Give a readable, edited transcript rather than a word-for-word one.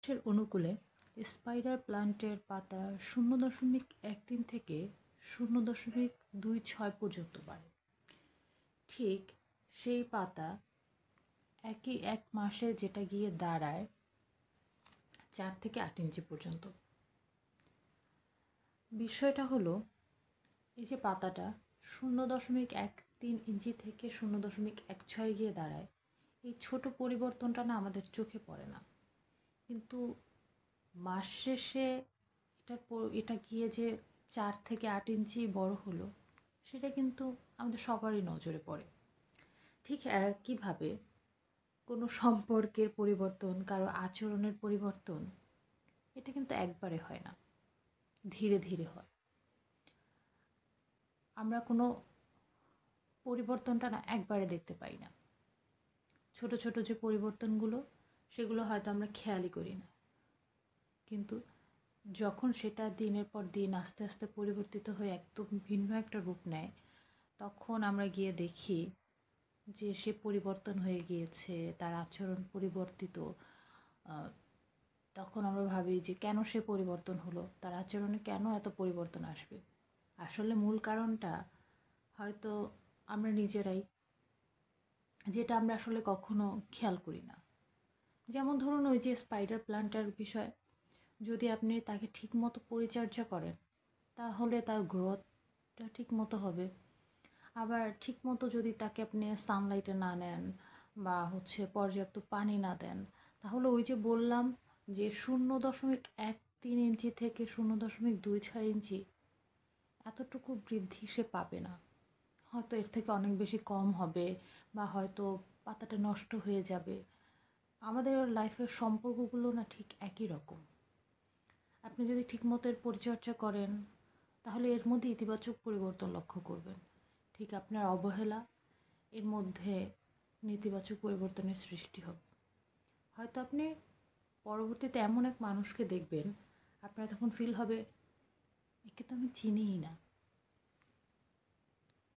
এর অনুকূলে স্পাইডার প্লান্টের পাতা 0.13 থেকে 0.26 পর্যন্ত বাড়ে। ঠিক সেই পাতা একই এক মাসে যেটা গিয়ে দাঁড়ায় 4 থেকে 8 ইঞ্চি পর্যন্ত। বিষয়টা হলো এই যে পাতাটা 0.13 ইঞ্চি থেকে 0.16 গিয়ে দাঁড়ায়, এই ছোট পরিবর্তনটা না আমাদের চোখে পড়ে না, কিন্তু মাস শেষে এটা গিয়ে যে 4 থেকে 8 ইঞ্চি বড় হলো, সেটা কিন্তু আমাদের সবারই নজরে পড়ে। ঠিক একইভাবে কোনো সম্পর্কের পরিবর্তন, কারো আচরণের পরিবর্তন, এটা কিন্তু একবারে হয় না, ধীরে ধীরে হয়। আমরা কোনো পরিবর্তনটা না একবারে দেখতে পাই না। ছোট ছোট যে পরিবর্তনগুলো, সেগুলো হয়তো আমরা খেয়ালই করি না, কিন্তু যখন সেটা দিনের পর দিন আস্তে আস্তে পরিবর্তিত হয়ে একদম ভিন্ন একটা রূপ নেয়, তখন আমরা গিয়ে দেখি যে সে পরিবর্তন হয়ে গিয়েছে, তার আচরণ পরিবর্তিত। তখন আমরা ভাবি যে কেন সে পরিবর্তন হলো, তার আচরণে কেন এত পরিবর্তন আসবে। আসলে মূল কারণটা হয়তো আমরা নিজেরাই, যেটা আমরা আসলে কখনো খেয়াল করি না। যেমন ধরুন ওই যে স্পাইডার প্ল্যান্টের বিষয়, যদি আপনি তাকে ঠিকমতো পরিচর্যা করেন, তাহলে তার গ্রোথটা ঠিকমতো হবে। আবার ঠিকমতো যদি তাকে আপনি সানলাইটে না নেন বা পর্যাপ্ত পানি না দেন, তাহলে ওই যে বললাম যে 0.13 ইঞ্চি থেকে 0.26 ইঞ্চি এতটুকু বৃদ্ধি সে পাবে না। হয়তো এর থেকে অনেক বেশি কম হবে, বা হয়তো পাতাটা নষ্ট হয়ে যাবে। আমাদের লাইফের সম্পর্কগুলো না ঠিক একই রকম। আপনি যদি ঠিকমতো এর পরিচর্যা করেন, তাহলে এর মধ্যে ইতিবাচক পরিবর্তন লক্ষ্য করবেন। ঠিক আপনার অবহেলা, এর মধ্যে নেতিবাচক পরিবর্তনের সৃষ্টি হবে। হয়তো আপনি পরবর্তীতে এমন এক মানুষকে দেখবেন, আপনার তখন ফিল হবে, একে তো আমি চিনিই না।